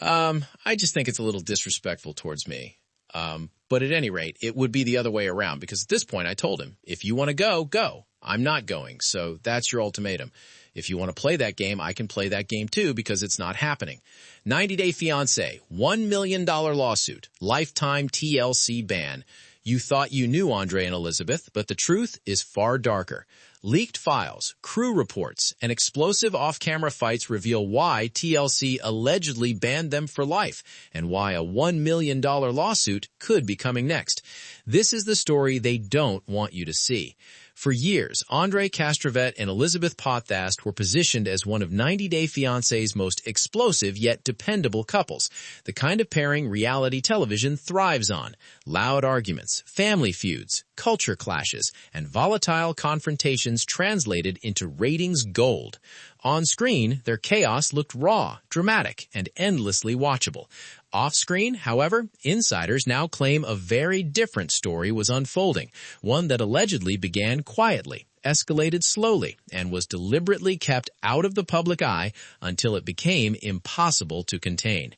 I just think it's a little disrespectful towards me. But at any rate, it would be the other way around because at this point I told him, if you want to go, go. I'm not going. So that's your ultimatum. If you want to play that game, I can play that game too because it's not happening. 90 Day Fiance, $1 million lawsuit, lifetime TLC ban. You thought you knew Andrei and Elizabeth, but the truth is far darker. Leaked files, crew reports, and explosive off-camera fights reveal why TLC allegedly banned them for life and why a $1 million lawsuit could be coming next. This is the story they don't want you to see. For years, Andrei Castrod and Elizabeth Podest were positioned as one of 90 Day Fiance's most explosive yet dependable couples, the kind of pairing reality television thrives on. Loud arguments, family feuds, culture clashes, and volatile confrontations translated into ratings gold. On screen, their chaos looked raw, dramatic, and endlessly watchable. Off-screen, however, insiders now claim a very different story was unfolding, one that allegedly began quietly, escalated slowly, and was deliberately kept out of the public eye until it became impossible to contain.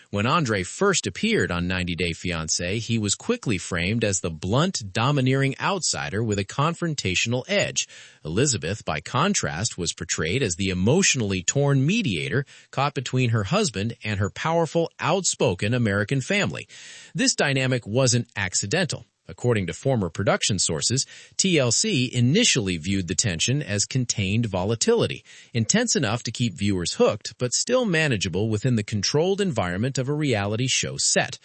When Andrei first appeared on 90 Day Fiancé, he was quickly framed as the blunt, domineering outsider with a confrontational edge. Elizabeth, by contrast, was portrayed as the emotionally torn mediator caught between her husband and her powerful, outspoken American family. This dynamic wasn't accidental. According to former production sources, TLC initially viewed the tension as contained volatility, intense enough to keep viewers hooked, but still manageable within the controlled environment of a reality show set.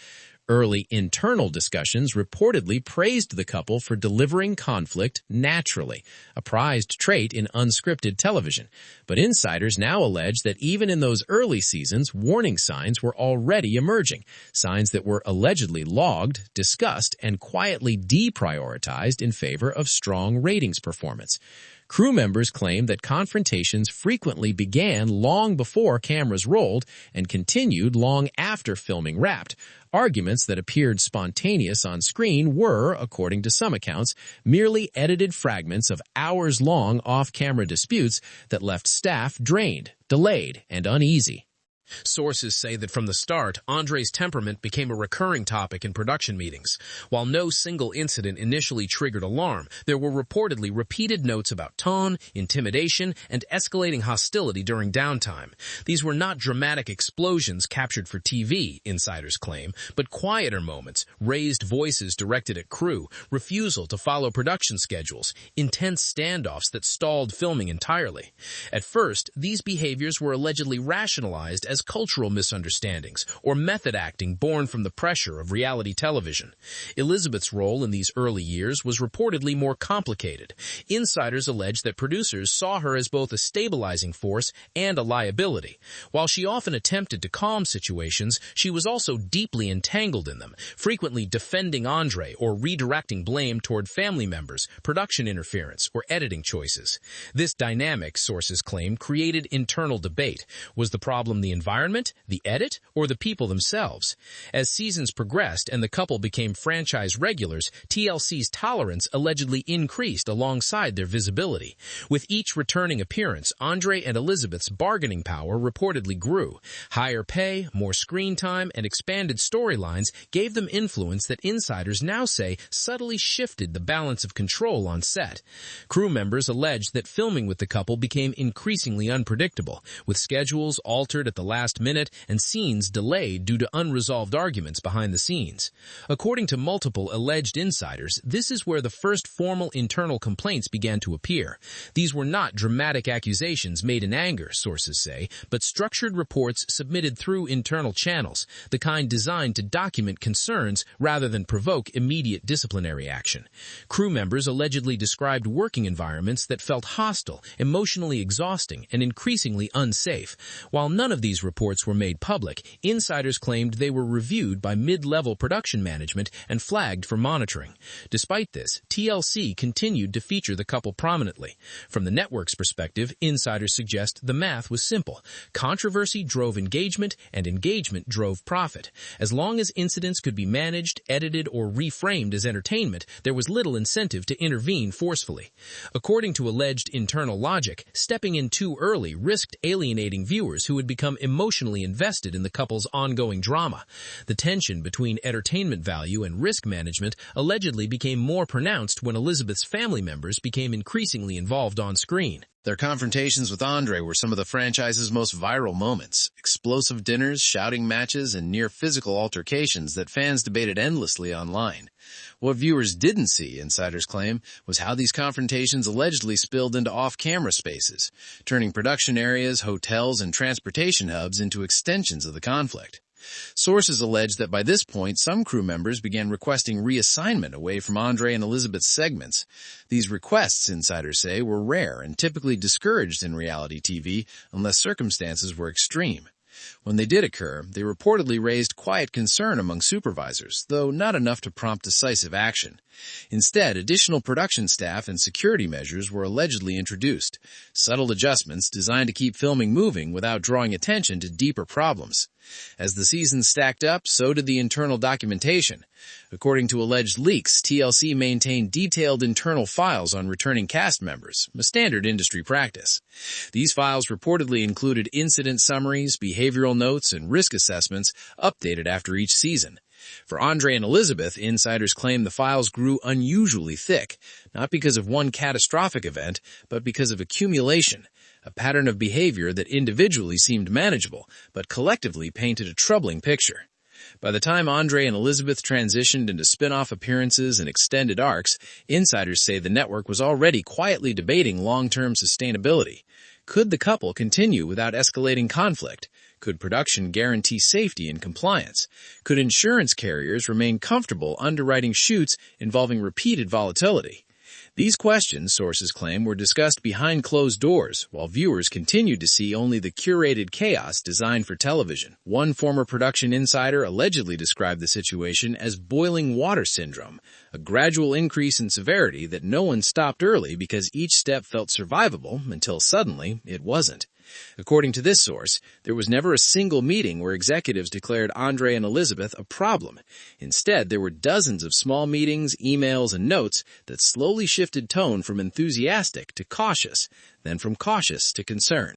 Early internal discussions reportedly praised the couple for delivering conflict naturally, a prized trait in unscripted television. But insiders now allege that even in those early seasons, warning signs were already emerging, signs that were allegedly logged, discussed, and quietly deprioritized in favor of strong ratings performance. Crew members claim that confrontations frequently began long before cameras rolled and continued long after filming wrapped. Arguments that appeared spontaneous on screen were, according to some accounts, merely edited fragments of hours-long off-camera disputes that left staff drained, delayed, and uneasy. Sources say that from the start, Andrei's temperament became a recurring topic in production meetings. While no single incident initially triggered alarm, there were reportedly repeated notes about tone, intimidation, and escalating hostility during downtime. These were not dramatic explosions captured for TV, insiders claim, but quieter moments, raised voices directed at crew, refusal to follow production schedules, intense standoffs that stalled filming entirely. At first, these behaviors were allegedly rationalized as cultural misunderstandings or method acting born from the pressure of reality television. Elizabeth's role in these early years was reportedly more complicated. Insiders allege that producers saw her as both a stabilizing force and a liability. While she often attempted to calm situations, she was also deeply entangled in them, frequently defending Andrei or redirecting blame toward family members, production interference, or editing choices. This dynamic, sources claim, created internal debate. Was the problem the environment, the edit, or the people themselves? As seasons progressed and the couple became franchise regulars, TLC's tolerance allegedly increased alongside their visibility. With each returning appearance, Andrei and Elizabeth's bargaining power reportedly grew. Higher pay, more screen time, and expanded storylines gave them influence that insiders now say subtly shifted the balance of control on set. Crew members alleged that filming with the couple became increasingly unpredictable, with schedules altered at the last minute and scenes delayed due to unresolved arguments behind the scenes. According to multiple alleged insiders, this is where the first formal internal complaints began to appear. These were not dramatic accusations made in anger, sources say, but structured reports submitted through internal channels, the kind designed to document concerns rather than provoke immediate disciplinary action. Crew members allegedly described working environments that felt hostile, emotionally exhausting, and increasingly unsafe. While none of these reports were made public, insiders claimed they were reviewed by mid-level production management and flagged for monitoring. Despite this, TLC continued to feature the couple prominently. From the network's perspective, insiders suggest the math was simple. Controversy drove engagement, and engagement drove profit. As long as incidents could be managed, edited, or reframed as entertainment, there was little incentive to intervene forcefully. According to alleged internal logic, stepping in too early risked alienating viewers who had become emotionally invested in the couple's ongoing drama. The tension between entertainment value and risk management allegedly became more pronounced when Elizabeth's family members became increasingly involved on screen. Their confrontations with Andrei were some of the franchise's most viral moments, explosive dinners, shouting matches, and near-physical altercations that fans debated endlessly online. What viewers didn't see, insiders claim, was how these confrontations allegedly spilled into off-camera spaces, turning production areas, hotels, and transportation hubs into extensions of the conflict. Sources allege that by this point, some crew members began requesting reassignment away from Andrei and Elizabeth's segments. These requests, insiders say, were rare and typically discouraged in reality TV unless circumstances were extreme. When they did occur, they reportedly raised quiet concern among supervisors, though not enough to prompt decisive action. Instead, additional production staff and security measures were allegedly introduced, subtle adjustments designed to keep filming moving without drawing attention to deeper problems. As the seasons stacked up, so did the internal documentation. According to alleged leaks, TLC maintained detailed internal files on returning cast members, a standard industry practice. These files reportedly included incident summaries, behavioral notes, and risk assessments updated after each season. For Andrei and Elizabeth, insiders claim the files grew unusually thick, not because of one catastrophic event, but because of accumulation, a pattern of behavior that individually seemed manageable, but collectively painted a troubling picture. By the time Andrei and Elizabeth transitioned into spin-off appearances and extended arcs, insiders say the network was already quietly debating long-term sustainability. Could the couple continue without escalating conflict? Could production guarantee safety and compliance? Could insurance carriers remain comfortable underwriting shoots involving repeated volatility? These questions, sources claim, were discussed behind closed doors, while viewers continued to see only the curated chaos designed for television. One former production insider allegedly described the situation as boiling water syndrome, a gradual increase in severity that no one stopped early because each step felt survivable until suddenly it wasn't. According to this source, there was never a single meeting where executives declared Andrei and Elizabeth a problem. Instead, there were dozens of small meetings, emails, and notes that slowly shifted tone from enthusiastic to cautious, then from cautious to concerned.